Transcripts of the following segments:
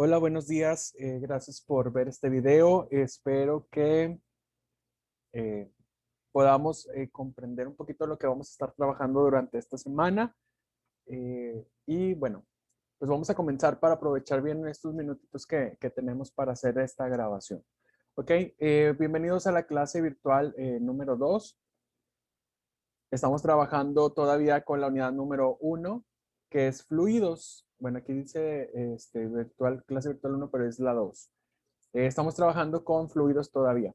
Hola, buenos días. Gracias por ver este video. Espero que eh, podamos comprender un poquito lo que vamos a estar trabajando durante esta semana. Y bueno, pues vamos a comenzar para aprovechar bien estos minutitos que tenemos para hacer esta grabación. Ok, bienvenidos a la clase virtual número 2. Estamos trabajando todavía con la unidad número 1, que es fluidos. Bueno, aquí dice clase virtual 1, pero es la 2. Estamos trabajando con fluidos todavía.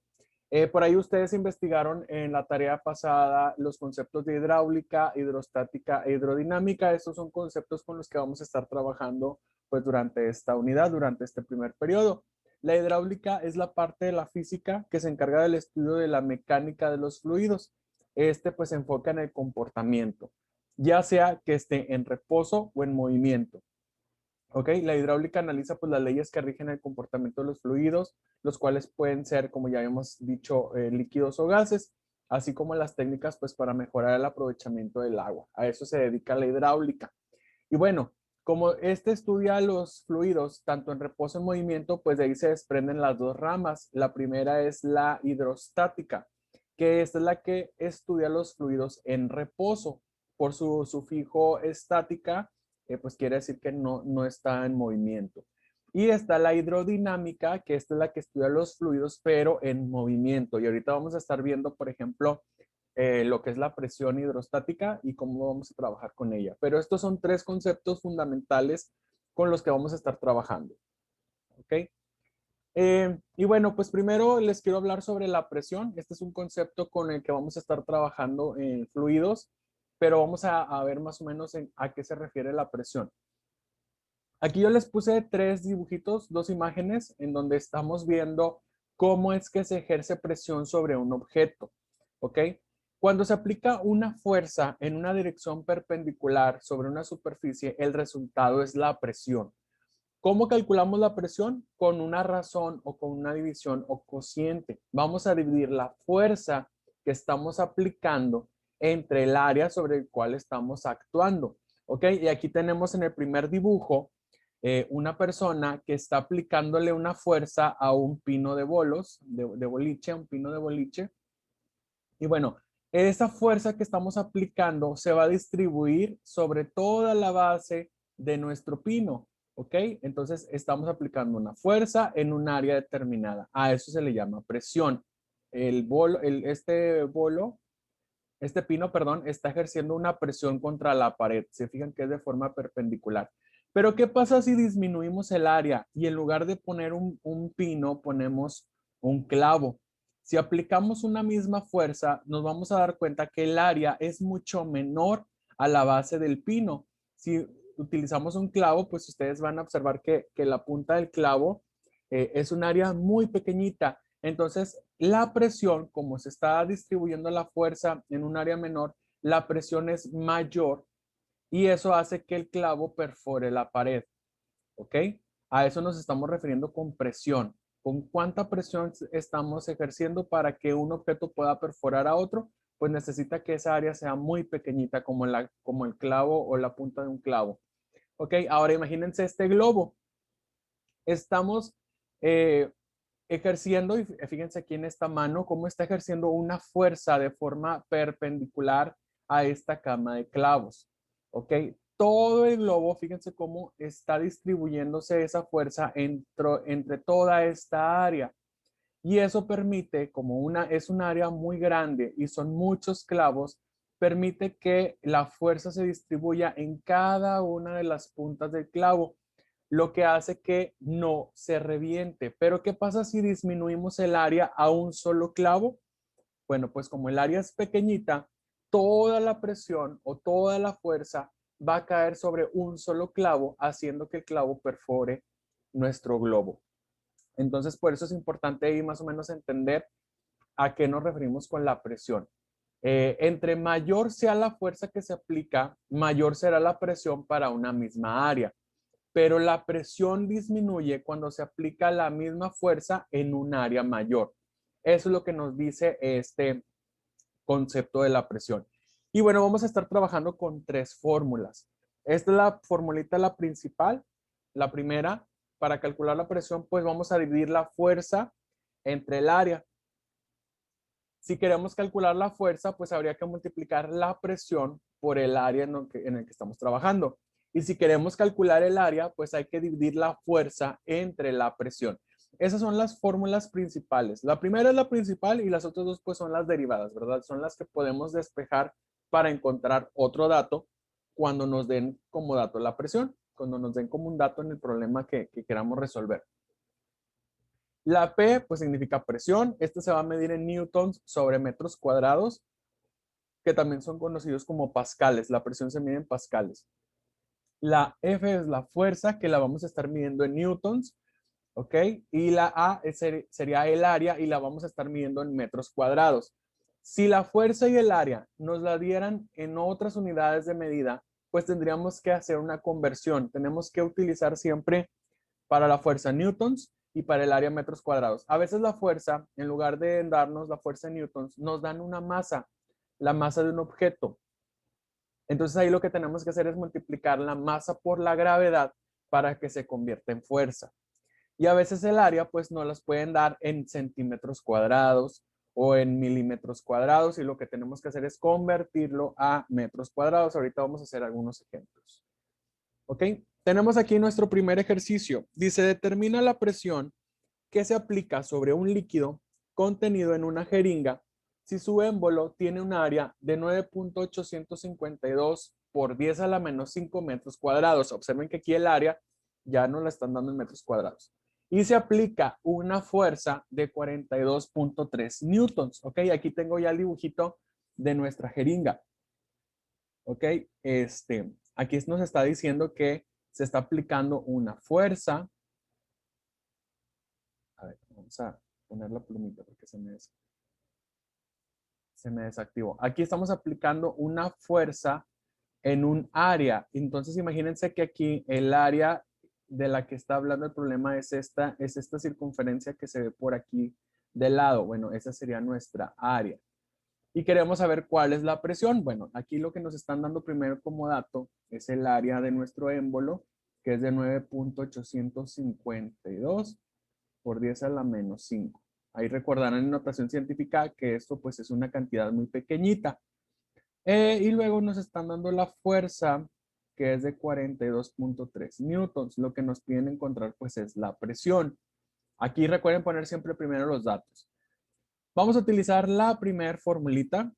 Por ahí ustedes investigaron en la tarea pasada los conceptos de hidráulica, hidrostática e hidrodinámica. Estos son conceptos con los que vamos a estar trabajando pues, durante esta unidad, durante este primer periodo. La hidráulica es la parte de la física que se encarga del estudio de la mecánica de los fluidos. Este pues se enfoca en el comportamiento, ya sea que esté en reposo o en movimiento. ¿Ok? La hidráulica analiza pues las leyes que rigen el comportamiento de los fluidos, los cuales pueden ser, como ya hemos dicho, líquidos o gases, así como las técnicas pues para mejorar el aprovechamiento del agua. A eso se dedica la hidráulica. Y bueno, como este estudia los fluidos, tanto en reposo y en movimiento, pues de ahí se desprenden las dos ramas. La primera es la hidrostática, que esta es la que estudia los fluidos en reposo. Por su sufijo estática, pues quiere decir que no está en movimiento. Y está la hidrodinámica, que esta es la que estudia los fluidos, pero en movimiento. Y ahorita vamos a estar viendo, por ejemplo, lo que es la presión hidrostática y cómo vamos a trabajar con ella. Pero estos son tres conceptos fundamentales con los que vamos a estar trabajando. ¿Ok? Y bueno, pues primero les quiero hablar sobre la presión. Este es un concepto con el que vamos a estar trabajando en fluidos, pero vamos a ver más o menos a qué se refiere la presión. Aquí yo les puse tres dibujitos, dos imágenes, en donde estamos viendo cómo es que se ejerce presión sobre un objeto. ¿Ok? Cuando se aplica una fuerza en una dirección perpendicular sobre una superficie, el resultado es la presión. ¿Cómo calculamos la presión? Con una razón o con una división o cociente. Vamos a dividir la fuerza que estamos aplicando entre el área sobre el cual estamos actuando. ¿Ok? Y aquí tenemos en el primer dibujo una persona que está aplicándole una fuerza a un pino de bolos, de boliche, a un pino de boliche. Y bueno, esa fuerza que estamos aplicando se va a distribuir sobre toda la base de nuestro pino, ¿ok? Entonces estamos aplicando una fuerza en un área determinada. A eso se le llama presión. Este pino, perdón, está ejerciendo una presión contra la pared. Se fijan que es de forma perpendicular. Pero ¿qué pasa si disminuimos el área y en lugar de poner un pino ponemos un clavo? Si aplicamos una misma fuerza, nos vamos a dar cuenta que el área es mucho menor a la base del pino. Si utilizamos un clavo, pues ustedes van a observar que la punta del clavo es un área muy pequeñita. Entonces, la presión, como se está distribuyendo la fuerza en un área menor, la presión es mayor y eso hace que el clavo perfore la pared. ¿Ok? A eso nos estamos refiriendo con presión. ¿Con cuánta presión estamos ejerciendo para que un objeto pueda perforar a otro? Pues necesita que esa área sea muy pequeñita, como el clavo o la punta de un clavo. ¿Ok? Ahora imagínense este globo. Estamos eh, ejerciendo, y fíjense aquí en esta mano, cómo está ejerciendo una fuerza de forma perpendicular a esta cama de clavos. ¿Ok? Todo el globo, fíjense cómo está distribuyéndose esa fuerza entre toda esta área. Y eso permite, es un área muy grande y son muchos clavos, permite que la fuerza se distribuya en cada una de las puntas del clavo, lo que hace que no se reviente. Pero ¿qué pasa si disminuimos el área a un solo clavo? Bueno, pues como el área es pequeñita, toda la presión o toda la fuerza va a caer sobre un solo clavo, haciendo que el clavo perfore nuestro globo. Entonces, por eso es importante ahí más o menos entender a qué nos referimos con la presión. Entre mayor sea la fuerza que se aplica, mayor será la presión para una misma área. Pero la presión disminuye cuando se aplica la misma fuerza en un área mayor. Eso es lo que nos dice este concepto de la presión. Y bueno, vamos a estar trabajando con tres fórmulas. Esta es la formulita, la principal, la primera, para calcular la presión, pues vamos a dividir la fuerza entre el área. Si queremos calcular la fuerza, pues habría que multiplicar la presión por el área en el que estamos trabajando. Y si queremos calcular el área, pues hay que dividir la fuerza entre la presión. Esas son las fórmulas principales. La primera es la principal y las otras dos pues son las derivadas, ¿verdad? Son las que podemos despejar para encontrar otro dato cuando nos den como dato la presión, cuando nos den como un dato en el problema que queramos resolver. La P, pues significa presión. Este se va a medir en newtons sobre metros cuadrados, que también son conocidos como pascales. La presión se mide en pascales. La F es la fuerza, que la vamos a estar midiendo en newtons, ¿ok? Y la A sería el área y la vamos a estar midiendo en metros cuadrados. Si la fuerza y el área nos la dieran en otras unidades de medida, pues tendríamos que hacer una conversión. Tenemos que utilizar siempre para la fuerza newtons y para el área metros cuadrados. A veces la fuerza, en lugar de darnos la fuerza en newtons, nos dan una masa, la masa de un objeto. Entonces ahí lo que tenemos que hacer es multiplicar la masa por la gravedad para que se convierta en fuerza. Y a veces el área pues no las pueden dar en centímetros cuadrados o en milímetros cuadrados y lo que tenemos que hacer es convertirlo a metros cuadrados. Ahorita vamos a hacer algunos ejemplos. ¿Ok? Tenemos aquí nuestro primer ejercicio. Dice, determina la presión que se aplica sobre un líquido contenido en una jeringa si su émbolo tiene un área de 9.852 por 10 a la menos 5 metros cuadrados. Observen que aquí el área ya no la están dando en metros cuadrados. Y se aplica una fuerza de 42.3 newtons. ¿Ok? Aquí tengo ya el dibujito de nuestra jeringa. ¿Ok? Aquí nos está diciendo que se está aplicando una fuerza. A ver, vamos a poner la plumita porque se me desactivó. Aquí estamos aplicando una fuerza en un área. Entonces imagínense que aquí el área de la que está hablando el problema es esta circunferencia que se ve por aquí del lado. Bueno, esa sería nuestra área. Y queremos saber cuál es la presión. Bueno, aquí lo que nos están dando primero como dato es el área de nuestro émbolo, que es de 9.852 por 10 a la menos 5. Ahí recordarán en notación científica que esto pues es una cantidad muy pequeñita. Y luego nos están dando la fuerza, que es de 42.3 newtons. Lo que nos piden encontrar pues es la presión. Aquí recuerden poner siempre primero los datos. Vamos a utilizar la primera formulita.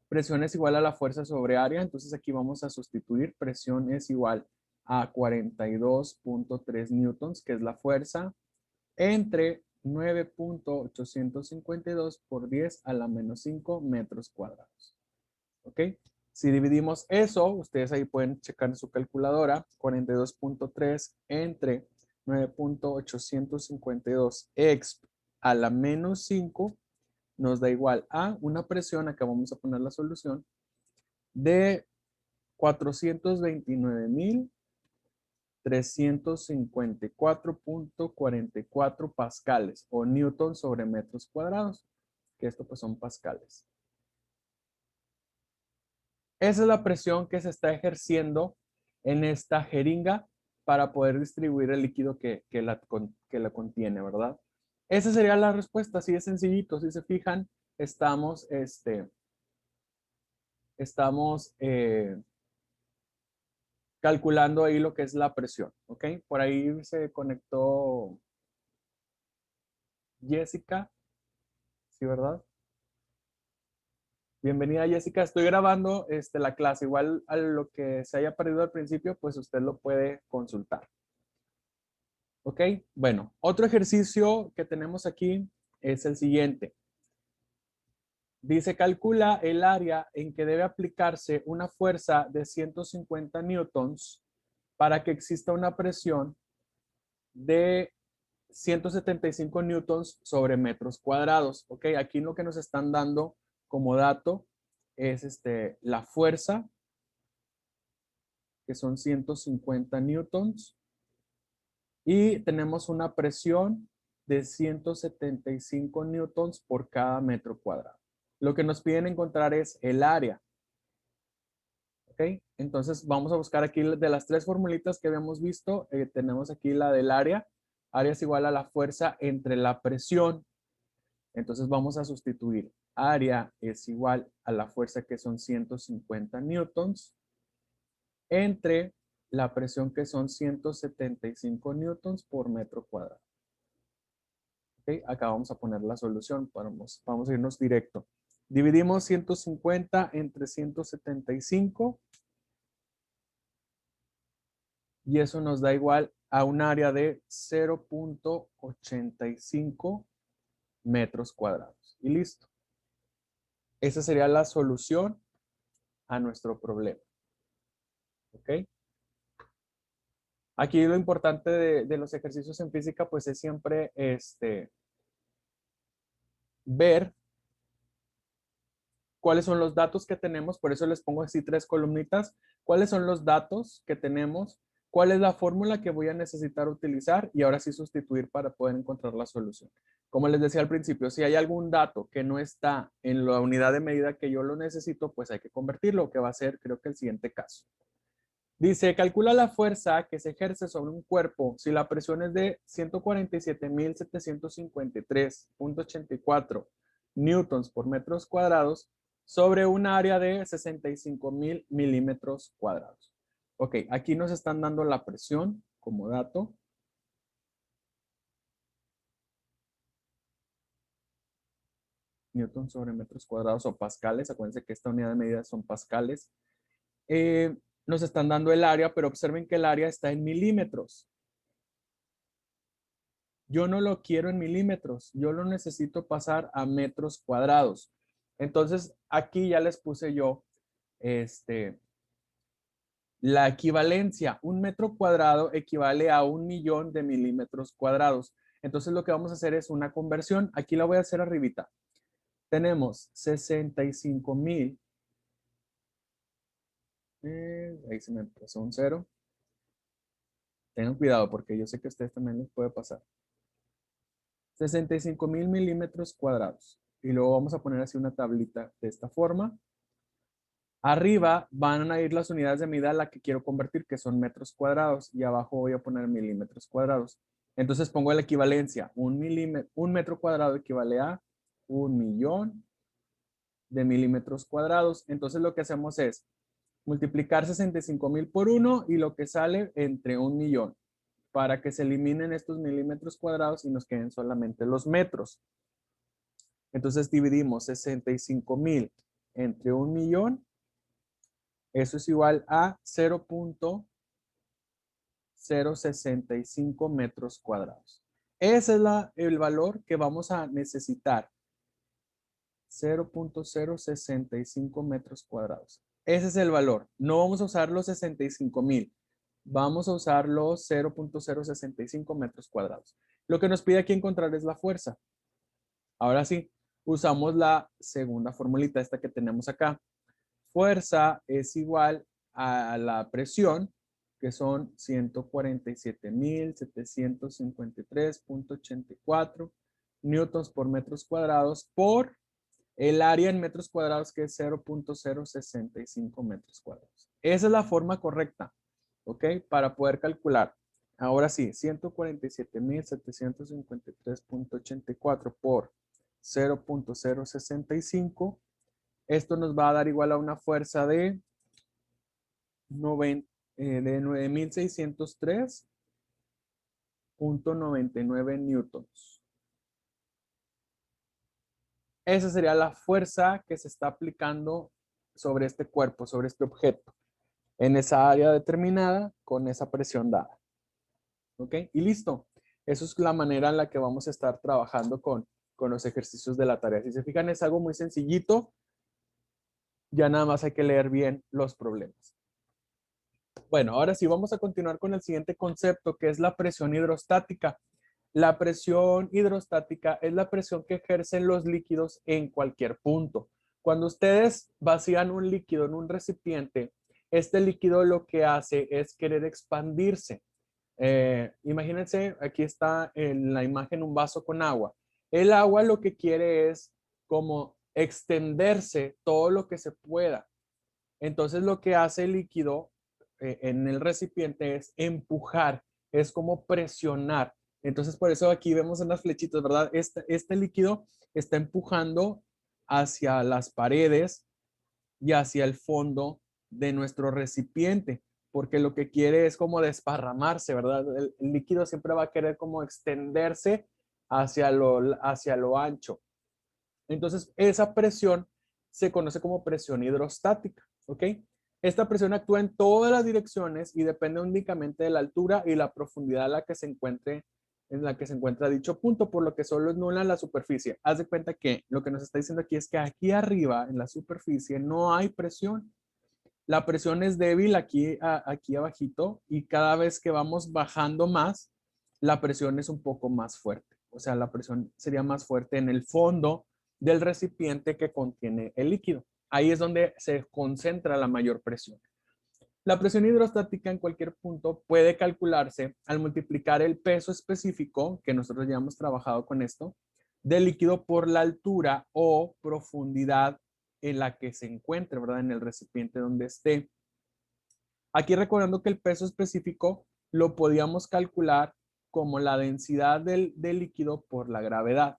Presión es igual a la fuerza sobre área. Entonces aquí vamos a sustituir. Presión es igual a 42.3 newtons, que es la fuerza, entre 9.852 por 10 a la menos 5 metros cuadrados. ¿Ok? Si dividimos eso, ustedes ahí pueden checar en su calculadora, 42.3 entre 9.852 exp a la menos 5 nos da igual a una presión, acá vamos a poner la solución, de 429.354.44 pascales o newtons sobre metros cuadrados, que esto pues son pascales. Esa es la presión que se está ejerciendo en esta jeringa para poder distribuir el líquido que la contiene, ¿verdad? Esa sería la respuesta, así de sencillito. Si se fijan, estamos calculando ahí lo que es la presión, ¿ok? Por ahí se conectó Jessica, ¿sí, verdad? Bienvenida, Jessica. Estoy grabando la clase. Igual a lo que se haya perdido al principio, pues usted lo puede consultar. ¿Ok? Bueno, otro ejercicio que tenemos aquí es el siguiente. Dice, calcula el área en que debe aplicarse una fuerza de 150 newtons para que exista una presión de 175 newtons sobre metros cuadrados. ¿Ok? Aquí lo que nos están dando como dato es la fuerza, que son 150 newtons, y tenemos una presión de 175 newtons por cada metro cuadrado. Lo que nos piden encontrar es el área. ¿Ok? Entonces vamos a buscar aquí de las tres formulitas que habíamos visto, tenemos aquí la del área. Área es igual a la fuerza entre la presión. Entonces vamos a sustituir. Área es igual a la fuerza que son 150 newtons entre la presión que son 175 newtons por metro cuadrado. ¿Ok? Acá vamos a poner la solución. Vamos a irnos directo. Dividimos 150 entre 175 y eso nos da igual a un área de 0.85 metros cuadrados. Y listo. Esa sería la solución a nuestro problema. ¿Ok? Aquí lo importante de los ejercicios en física pues es siempre ver cuáles son los datos que tenemos, por eso les pongo así tres columnitas, cuáles son los datos que tenemos, cuál es la fórmula que voy a necesitar utilizar y ahora sí sustituir para poder encontrar la solución. Como les decía al principio, si hay algún dato que no está en la unidad de medida que yo lo necesito, pues hay que convertirlo, que va a ser creo que el siguiente caso. Dice, calcula la fuerza que se ejerce sobre un cuerpo si la presión es de 147.753.84 newtons por metros cuadrados sobre un área de 65.000 milímetros cuadrados. Ok, aquí nos están dando la presión como dato. Newton sobre metros cuadrados o pascales. Acuérdense que esta unidad de medida son pascales. Nos están dando el área, pero observen que el área está en milímetros. Yo no lo quiero en milímetros, yo lo necesito pasar a metros cuadrados. Entonces, aquí ya les puse yo la equivalencia. Un metro cuadrado equivale a 1.000.000 de milímetros cuadrados. Entonces, lo que vamos a hacer es una conversión. Aquí la voy a hacer arribita. Tenemos 65.000. Ahí se me pasó un cero. Tengan cuidado porque yo sé que a ustedes también les puede pasar. 65.000 milímetros cuadrados. Y luego vamos a poner así una tablita de esta forma. Arriba van a ir las unidades de medida a la que quiero convertir, que son metros cuadrados. Y abajo voy a poner milímetros cuadrados. Entonces pongo la equivalencia. Un metro cuadrado equivale a 1.000.000 de milímetros cuadrados. Entonces lo que hacemos es multiplicar 65.000 por 1 y lo que sale entre 1.000.000 para que se eliminen estos milímetros cuadrados y nos queden solamente los metros. Entonces dividimos 65.000 entre 1.000.000. Eso es igual a 0.065 metros cuadrados. Ese es el valor que vamos a necesitar. 0.065 metros cuadrados. Ese es el valor. No vamos a usar los 65.000. Vamos a usar los 0.065 metros cuadrados. Lo que nos pide aquí encontrar es la fuerza. Ahora sí, usamos la segunda formulita, esta que tenemos acá. Fuerza es igual a la presión, que son 147.753.84 newtons por metros cuadrados por el área en metros cuadrados, que es 0.065 metros cuadrados. Esa es la forma correcta, ¿ok? Para poder calcular. Ahora sí, 147.753.84 por 0.065. Esto nos va a dar igual a una fuerza de 9.603.99 newtons. Esa sería la fuerza que se está aplicando sobre este cuerpo, sobre este objeto, en esa área determinada con esa presión dada. ¿Ok? Y listo. Eso es la manera en la que vamos a estar trabajando con los ejercicios de la tarea. Si se fijan, es algo muy sencillito. Ya nada más hay que leer bien los problemas. Bueno, ahora sí vamos a continuar con el siguiente concepto, que es la presión hidrostática. La presión hidrostática es la presión que ejercen los líquidos en cualquier punto. Cuando ustedes vacían un líquido en un recipiente, este líquido lo que hace es querer expandirse. Imagínense, aquí está en la imagen un vaso con agua. El agua lo que quiere es como extenderse todo lo que se pueda. Entonces lo que hace el líquido en el recipiente es empujar, es como presionar. Entonces por eso aquí vemos en las flechitas, ¿verdad? Este líquido está empujando hacia las paredes y hacia el fondo de nuestro recipiente, porque lo que quiere es como desparramarse, ¿verdad? El líquido siempre va a querer como extenderse hacia lo ancho. Entonces, esa presión se conoce como presión hidrostática, ¿ok? Esta presión actúa en todas las direcciones y depende únicamente de la altura y la profundidad en la que se encuentra dicho punto, por lo que solo es nula la superficie. Haz de cuenta que lo que nos está diciendo aquí es que aquí arriba, en la superficie, no hay presión. La presión es débil aquí abajito y cada vez que vamos bajando más, la presión es un poco más fuerte. O sea, la presión sería más fuerte en el fondo del recipiente que contiene el líquido. Ahí es donde se concentra la mayor presión. La presión hidrostática en cualquier punto puede calcularse al multiplicar el peso específico, que nosotros ya hemos trabajado con esto, del líquido por la altura o profundidad en la que se encuentre, ¿verdad? En el recipiente donde esté. Aquí recordando que el peso específico lo podíamos calcular como la densidad del líquido por la gravedad.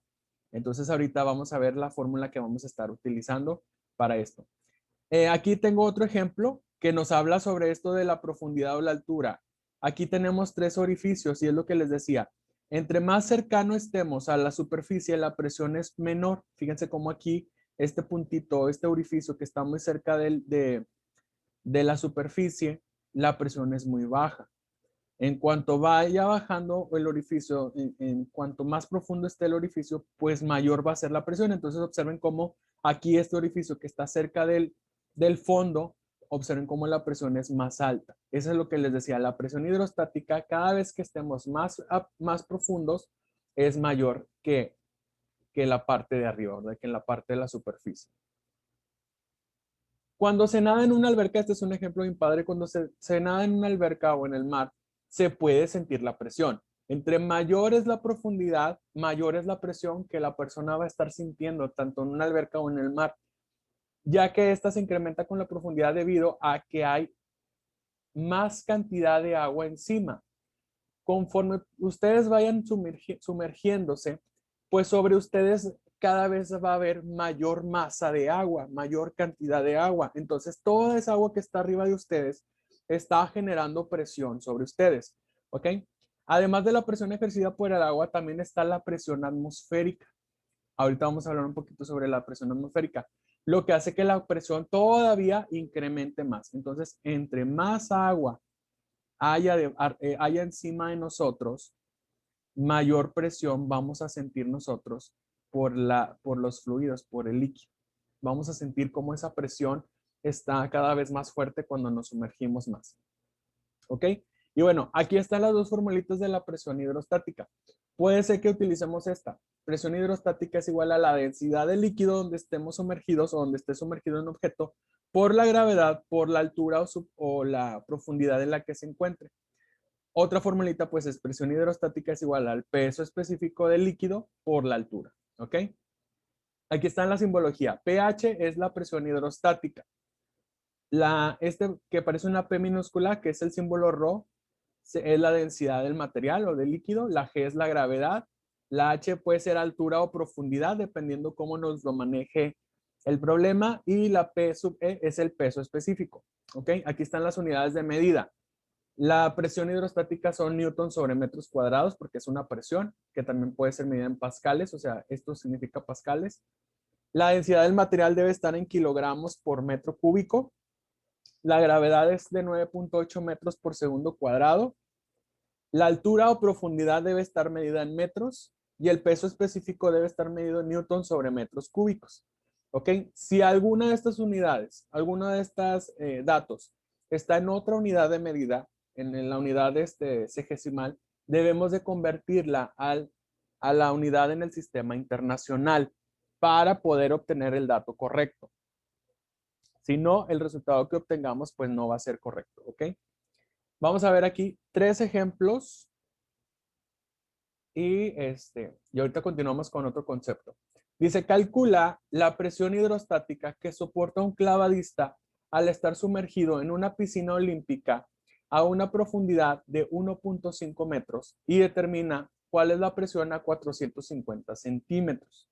Entonces ahorita vamos a ver la fórmula que vamos a estar utilizando para esto. Aquí tengo otro ejemplo que nos habla sobre esto de la profundidad o la altura. Aquí tenemos 3 orificios y es lo que les decía. Entre más cercano estemos a la superficie, la presión es menor. Fíjense cómo aquí este puntito, este orificio que está muy cerca de la superficie, la presión es muy baja. En cuanto vaya bajando el orificio, en cuanto más profundo esté el orificio, pues mayor va a ser la presión. Entonces observen cómo aquí este orificio que está cerca del fondo, observen cómo la presión es más alta. Eso es lo que les decía, la presión hidrostática cada vez que estemos más profundos es mayor que la parte de arriba, ¿verdad? Que en la parte de la superficie. Cuando se nada en una alberca, este es un ejemplo bien padre, cuando se nada en una alberca o en el mar, se puede sentir la presión. Entre mayor es la profundidad, mayor es la presión que la persona va a estar sintiendo, tanto en una alberca o en el mar, ya que esta se incrementa con la profundidad debido a que hay más cantidad de agua encima. Conforme ustedes vayan sumergiéndose, pues sobre ustedes cada vez va a haber mayor masa de agua, mayor cantidad de agua. Entonces, toda esa agua que está arriba de ustedes está generando presión sobre ustedes, ¿ok? Además de la presión ejercida por el agua, también está la presión atmosférica. Ahorita vamos a hablar un poquito sobre la presión atmosférica, lo que hace que la presión todavía incremente más. Entonces, entre más agua haya encima de nosotros, mayor presión vamos a sentir nosotros por los fluidos, por el líquido. Vamos a sentir cómo esa presión está cada vez más fuerte cuando nos sumergimos más. ¿Ok? Y bueno, aquí están las dos formulitas de la presión hidrostática. Puede ser que utilicemos esta. Presión hidrostática es igual a la densidad del líquido donde estemos sumergidos o donde esté sumergido un objeto por la gravedad, por la altura o la profundidad en la que se encuentre. Otra formulita, pues, es presión hidrostática es igual al peso específico del líquido por la altura, ¿ok? Aquí está en la simbología. pH es la presión hidrostática. Este que parece una P minúscula, que es el símbolo Rho, es la densidad del material o del líquido. La G es la gravedad. La H puede ser altura o profundidad, dependiendo cómo nos lo maneje el problema. Y la P sub E es el peso específico, ¿ok? Aquí están las unidades de medida. La presión hidrostática son newtons sobre metros cuadrados porque es una presión que también puede ser medida en pascales, o sea, esto significa pascales. La densidad del material debe estar en kilogramos por metro cúbico. La gravedad es de 9.8 metros por segundo cuadrado. La altura o profundidad debe estar medida en metros y el peso específico debe estar medido en newtons sobre metros cúbicos. ¿Ok? Si alguna de estas unidades, alguna de estas datos está en otra unidad de medida, en la unidad sexagesimal, debemos de convertirla a la unidad en el sistema internacional para poder obtener el dato correcto. Si no, el resultado que obtengamos pues no va a ser correcto. ¿Ok? Vamos a ver aquí 3 ejemplos y ahorita continuamos con otro concepto. Dice, calcula la presión hidrostática que soporta un clavadista al estar sumergido en una piscina olímpica a una profundidad de 1.5 metros y determina cuál es la presión a 450 centímetros.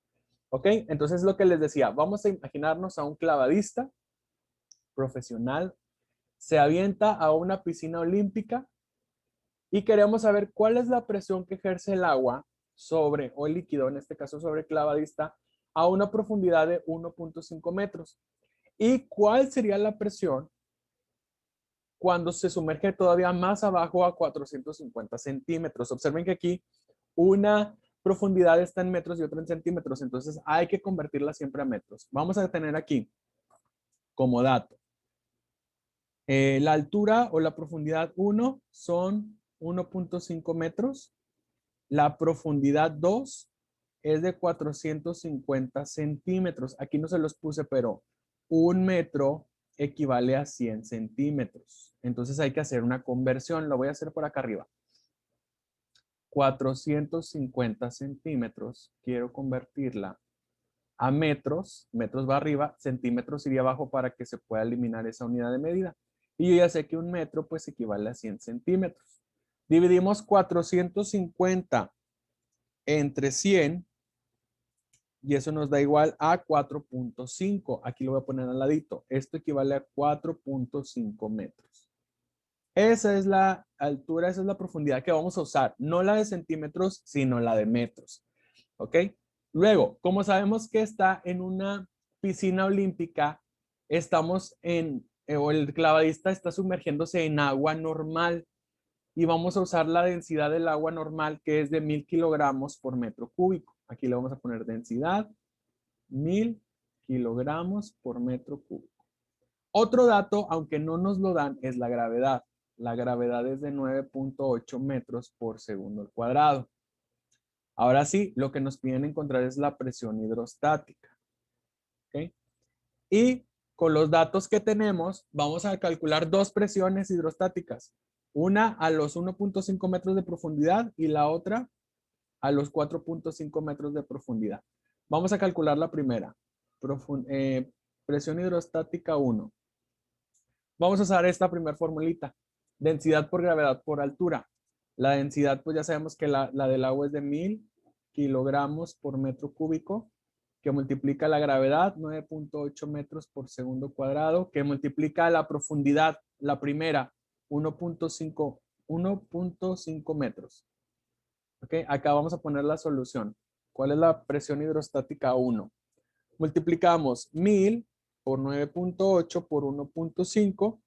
¿Ok? Entonces lo que les decía, vamos a imaginarnos a un clavadista profesional, se avienta a una piscina olímpica y queremos saber cuál es la presión que ejerce el agua sobre, o el líquido, en este caso sobre el clavadista, a una profundidad de 1.5 metros. ¿Y cuál sería la presión cuando se sumerge todavía más abajo a 450 centímetros? Observen que aquí una profundidad está en metros y otra en centímetros, entonces hay que convertirla siempre a metros. Vamos a tener aquí como dato. La altura o la profundidad 1 son 1.5 metros. La profundidad 2 es de 450 centímetros. Aquí no se los puse, pero un metro equivale a 100 centímetros. Entonces hay que hacer una conversión. Lo voy a hacer por acá arriba. 450 centímetros, quiero convertirla a metros. Metros va arriba, centímetros iría abajo para que se pueda eliminar esa unidad de medida. Y yo ya sé que un metro pues equivale a 100 centímetros. Dividimos 450 entre 100 y eso nos da igual a 4.5. Aquí lo voy a poner al ladito. Esto equivale a 4.5 metros. Esa es la altura, esa es la profundidad que vamos a usar. No la de centímetros, sino la de metros. ¿Ok? Luego, como sabemos que está en una piscina olímpica, estamos o el clavadista está sumergiéndose en agua normal y vamos a usar la densidad del agua normal que es de 1000 kilogramos por metro cúbico. Aquí le vamos a poner densidad 1000 kilogramos por metro cúbico. Otro dato, aunque no nos lo dan, es la gravedad. La gravedad es de 9.8 metros por segundo al cuadrado. Ahora sí, lo que nos piden encontrar es la presión hidrostática. ¿Ok? Y con los datos que tenemos, vamos a calcular dos presiones hidrostáticas. Una a los 1.5 metros de profundidad y la otra a los 4.5 metros de profundidad. Vamos a calcular la primera. Presión hidrostática 1. Vamos a usar esta primera formulita. Densidad por gravedad por altura. La densidad, pues ya sabemos que la del agua es de 1000 kilogramos por metro cúbico, que multiplica la gravedad, 9.8 metros por segundo cuadrado, que multiplica la profundidad, la primera, 1.5 metros. ¿Ok? Acá vamos a poner la solución. ¿Cuál es la presión hidrostática 1? Multiplicamos 1000 por 9.8 por 1.5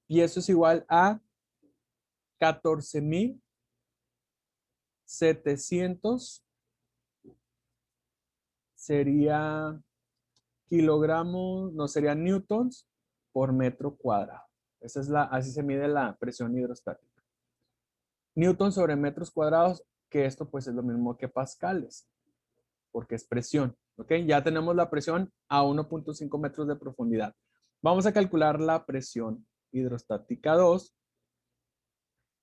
y eso es igual a 14.700 sería kilogramos, no serían newtons por metro cuadrado. Esa es así se mide la presión hidrostática. Newton sobre metros cuadrados, que esto pues es lo mismo que pascales, porque es presión. ¿Ok? Ya tenemos la presión a 1.5 metros de profundidad. Vamos a calcular la presión hidrostática 2.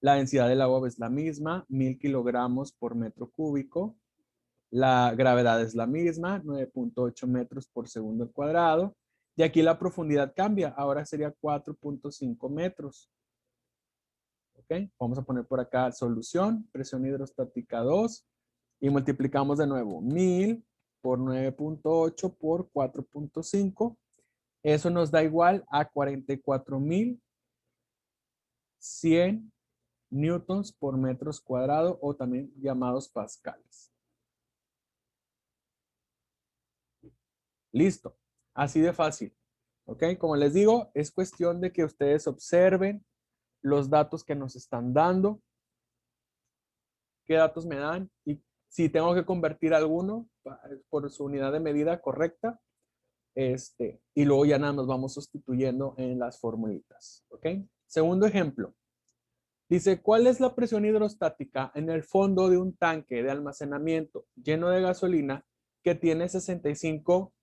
La densidad del agua es la misma, 1000 kilogramos por metro cúbico. La gravedad es la misma, 9.8 metros por segundo al cuadrado. Y aquí la profundidad cambia, ahora sería 4.5 metros. ¿Ok? Vamos a poner por acá solución, presión hidrostática 2. Y multiplicamos de nuevo 1000 por 9.8 por 4.5. Eso nos da igual a 44.100 newtons por metros cuadrados o también llamados pascales. Listo. Así de fácil. ¿Ok? Como les digo, es cuestión de que ustedes observen los datos que nos están dando, qué datos me dan y si tengo que convertir alguno por su unidad de medida correcta, y luego ya nada nos vamos sustituyendo en las formulitas. ¿Ok? Segundo ejemplo. Dice, ¿cuál es la presión hidrostática en el fondo de un tanque de almacenamiento lleno de gasolina que tiene 65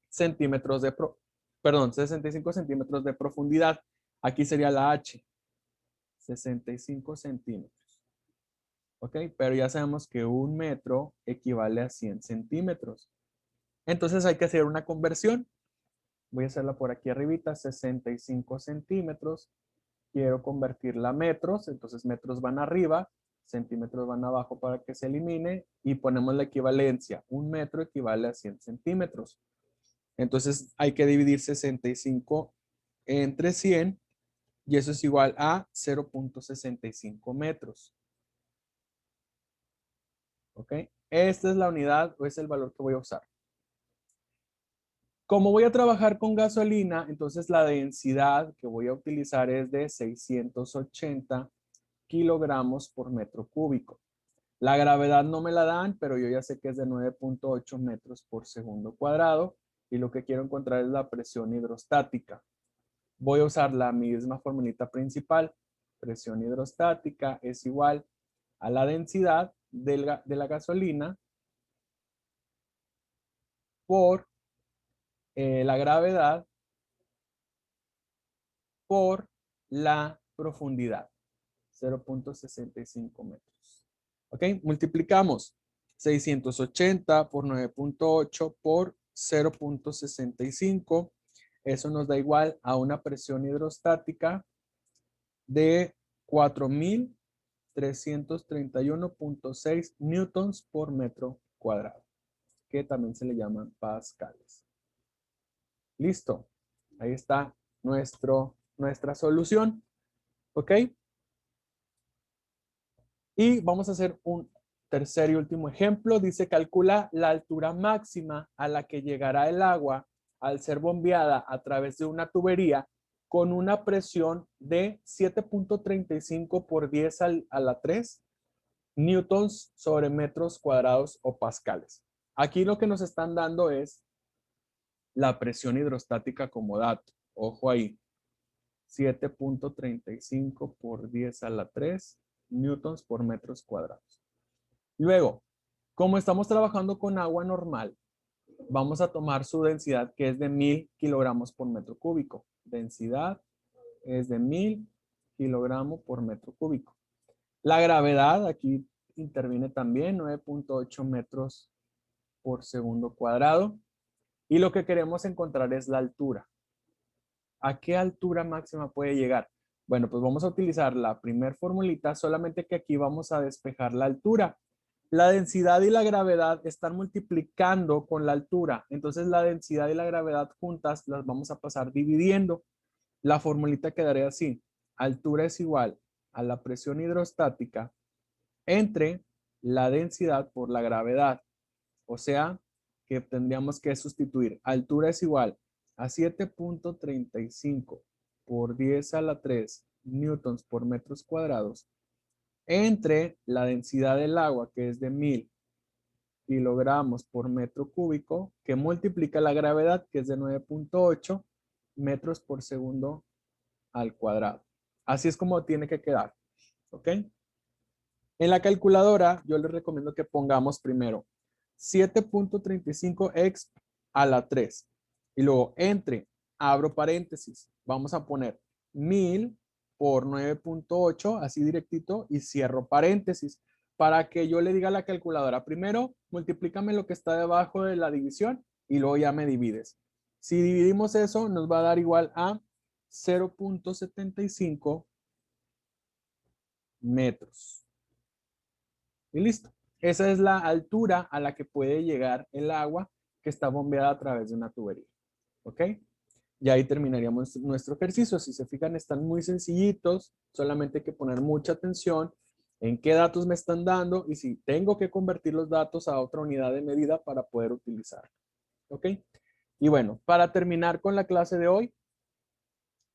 centímetros 65 centímetros de profundidad? Aquí sería la H. 65 centímetros. ¿Ok? Pero ya sabemos que un metro equivale a 100 centímetros. Entonces hay que hacer una conversión. Voy a hacerla por aquí arribita, 65 centímetros. Quiero convertirla a metros, entonces metros van arriba, centímetros van abajo para que se elimine y ponemos la equivalencia. Un metro equivale a 100 centímetros. Entonces hay que dividir 65 entre 100 y eso es igual a 0.65 metros. ¿Ok? Esta es la unidad o es el valor que voy a usar. Como voy a trabajar con gasolina, entonces la densidad que voy a utilizar es de 680 kilogramos por metro cúbico. La gravedad no me la dan, pero yo ya sé que es de 9.8 metros por segundo cuadrado y lo que quiero encontrar es la presión hidrostática. Voy a usar la misma formulita principal. Presión hidrostática es igual a la densidad de la gasolina por la gravedad por la profundidad, 0.65 metros. ¿Ok? Multiplicamos 680 por 9.8 por 0.65. Eso nos da igual a una presión hidrostática de 4.331.6 newtons por metro cuadrado, que también se le llaman pascales. Listo. Ahí está nuestra solución. ¿Ok? Y vamos a hacer un tercer y último ejemplo. Dice, calcula la altura máxima a la que llegará el agua al ser bombeada a través de una tubería con una presión de 7.35 por 10 a la 3 newtons sobre metros cuadrados o pascales. Aquí lo que nos están dando es la presión hidrostática como dato. Ojo ahí. 7.35 por 10 a la 3 newtons por metros cuadrados. Luego, como estamos trabajando con agua normal, vamos a tomar su densidad que es de 1000 kilogramos por metro cúbico. Densidad es de 1000 kilogramos por metro cúbico. La gravedad aquí interviene también, 9.8 metros por segundo cuadrado. Y lo que queremos encontrar es la altura. ¿A qué altura máxima puede llegar? Bueno, pues vamos a utilizar la primer formulita, solamente que aquí vamos a despejar la altura. La densidad y la gravedad están multiplicando con la altura. Entonces la densidad y la gravedad juntas las vamos a pasar dividiendo. La formulita quedaría así. Altura es igual a la presión hidrostática entre la densidad por la gravedad. O sea, que tendríamos que sustituir. Altura es igual a 7.35 por 10 a la 3 newtons por metros cuadrados entre la densidad del agua, que es de 1000 kilogramos por metro cúbico, que multiplica la gravedad, que es de 9.8 metros por segundo al cuadrado. Así es como tiene que quedar. ¿Ok? En la calculadora, yo les recomiendo que pongamos primero 7.35x a la 3. Y luego entre, abro paréntesis, vamos a poner 1000 por 9.8, así directito, y cierro paréntesis, para que yo le diga a la calculadora, primero, multiplícame lo que está debajo de la división y luego ya me divides. Si dividimos eso, nos va a dar igual a 0.75 metros. Y listo. Esa es la altura a la que puede llegar el agua que está bombeada a través de una tubería. ¿Ok? Y ahí terminaríamos nuestro ejercicio. Si se fijan, están muy sencillitos. Solamente hay que poner mucha atención en qué datos me están dando y si tengo que convertir los datos a otra unidad de medida para poder utilizar. ¿Ok? Y bueno, para terminar con la clase de hoy,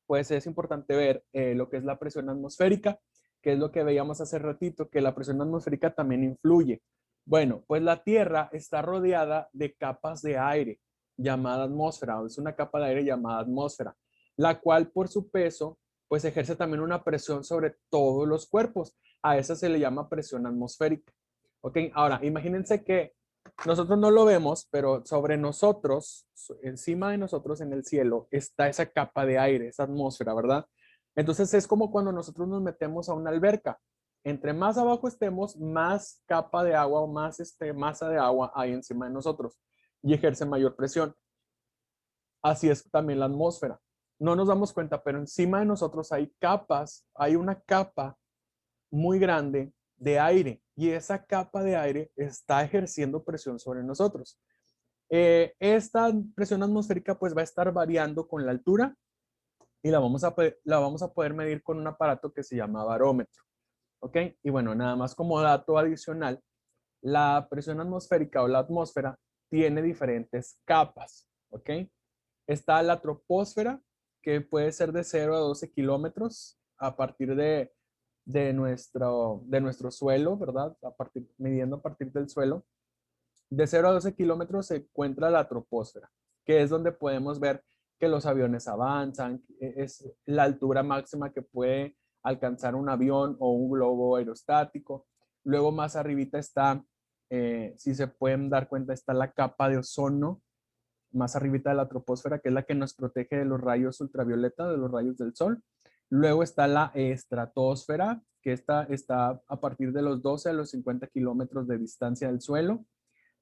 pues es importante ver lo que es la presión atmosférica, que es lo que veíamos hace ratito, que la presión atmosférica también influye. Bueno, pues la Tierra está rodeada de capas de aire llamada atmósfera, o es una capa de aire llamada atmósfera, la cual por su peso, pues ejerce también una presión sobre todos los cuerpos. A esa se le llama presión atmosférica. Ok, ahora imagínense que nosotros no lo vemos, pero sobre nosotros, encima de nosotros en el cielo, está esa capa de aire, esa atmósfera, ¿verdad? Entonces es como cuando nosotros nos metemos a una alberca. Entre más abajo estemos, más capa de agua o más masa de agua hay encima de nosotros y ejerce mayor presión. Así es también la atmósfera. No nos damos cuenta, pero encima de nosotros hay capas, hay una capa muy grande de aire y esa capa de aire está ejerciendo presión sobre nosotros. Esta presión atmosférica pues va a estar variando con la altura y la vamos a poder medir con un aparato que se llama barómetro. ¿Ok? Y bueno, nada más como dato adicional, la presión atmosférica o la atmósfera tiene diferentes capas. ¿Ok? Está la troposfera, que puede ser de 0 a 12 kilómetros a partir de nuestro suelo, ¿verdad? Midiendo a partir del suelo. De 0 a 12 kilómetros se encuentra la troposfera, que es donde podemos ver que los aviones avanzan, es la altura máxima que puede alcanzar un avión o un globo aerostático. Luego más arribita está, si se pueden dar cuenta, está la capa de ozono, más arribita de la troposfera, que es la que nos protege de los rayos ultravioleta, de los rayos del sol. Luego está la estratosfera, que está a partir de los 12 a los 50 kilómetros de distancia del suelo.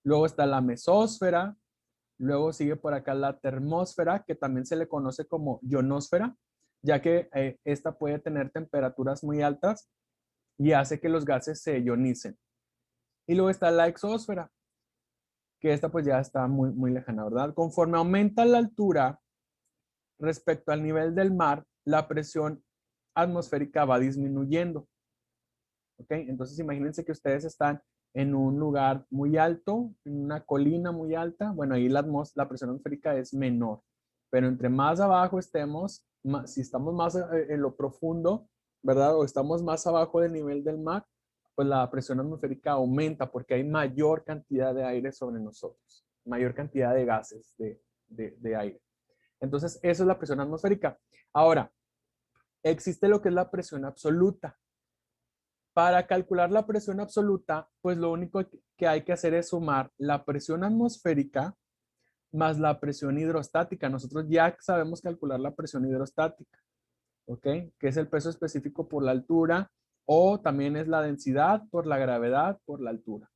Luego está la mesósfera. Luego sigue por acá la termósfera, que también se le conoce como ionosfera, ya que esta puede tener temperaturas muy altas y hace que los gases se ionicen. Y luego está la exósfera, que esta pues ya está muy, muy lejana, ¿verdad? Conforme aumenta la altura respecto al nivel del mar, la presión atmosférica va disminuyendo. ¿Ok? Entonces imagínense que ustedes están en un lugar muy alto, en una colina muy alta. Bueno, ahí la presión atmosférica es menor. Pero entre más abajo estemos, si estamos más en lo profundo, ¿verdad? O estamos más abajo del nivel del mar, pues la presión atmosférica aumenta porque hay mayor cantidad de aire sobre nosotros, mayor cantidad de gases de aire. Entonces, eso es la presión atmosférica. Ahora, existe lo que es la presión absoluta. Para calcular la presión absoluta, pues lo único que hay que hacer es sumar la presión atmosférica más la presión hidrostática. Nosotros ya sabemos calcular la presión hidrostática, ¿ok? Que es el peso específico por la altura o también es la densidad por la gravedad por la altura.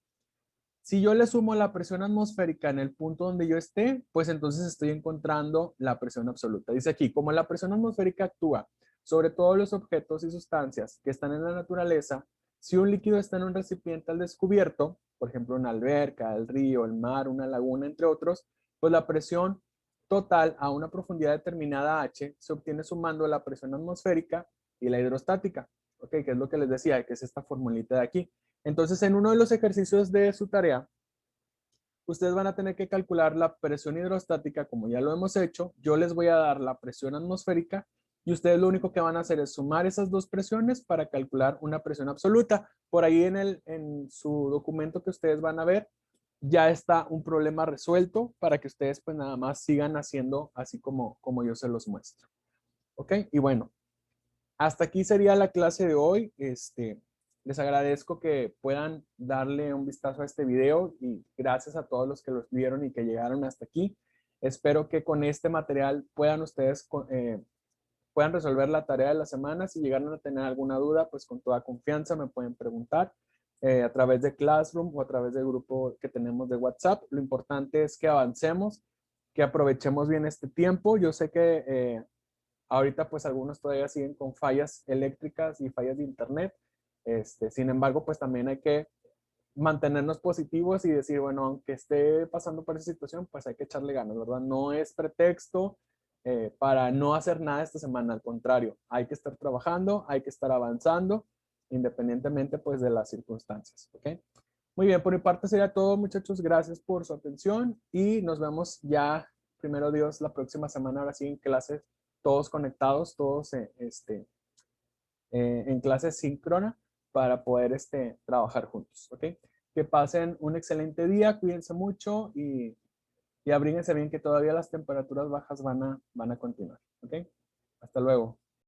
Si yo le sumo la presión atmosférica en el punto donde yo esté, pues entonces estoy encontrando la presión absoluta. Dice aquí, como la presión atmosférica actúa sobre todos los objetos y sustancias que están en la naturaleza, si un líquido está en un recipiente al descubierto, por ejemplo, una alberca, el río, el mar, una laguna, entre otros, pues la presión total a una profundidad determinada H se obtiene sumando la presión atmosférica y la hidrostática, ¿ok? Que es lo que les decía, que es esta formulita de aquí. Entonces, en uno de los ejercicios de su tarea, ustedes van a tener que calcular la presión hidrostática, como ya lo hemos hecho. Yo les voy a dar la presión atmosférica y ustedes lo único que van a hacer es sumar esas dos presiones para calcular una presión absoluta. Por ahí en su documento que ustedes van a ver, ya está un problema resuelto para que ustedes pues nada más sigan haciendo así como yo se los muestro. ¿Ok? Y bueno, hasta aquí sería la clase de hoy. Les agradezco que puedan darle un vistazo a este video y gracias a todos los que los vieron y que llegaron hasta aquí. Espero que con este material puedan ustedes puedan resolver la tarea de la semana. Si llegaron a tener alguna duda, pues con toda confianza me pueden preguntar a través de Classroom o a través del grupo que tenemos de WhatsApp. Lo importante es que avancemos, que aprovechemos bien este tiempo. Yo sé que ahorita pues algunos todavía siguen con fallas eléctricas y fallas de internet. Sin embargo, pues también hay que mantenernos positivos y decir, bueno, aunque esté pasando por esa situación, pues hay que echarle ganas, ¿verdad? No es pretexto para no hacer nada esta semana, al contrario, hay que estar trabajando, hay que estar avanzando, independientemente pues de las circunstancias, ¿ok? Muy bien, por mi parte sería todo, muchachos, gracias por su atención y nos vemos ya, primero Dios, la próxima semana, ahora sí en clases, todos conectados, todos en clase síncrona para poder trabajar juntos, ¿ok? Que pasen un excelente día, cuídense mucho y abríguense bien que todavía las temperaturas bajas van a continuar, ¿ok? Hasta luego.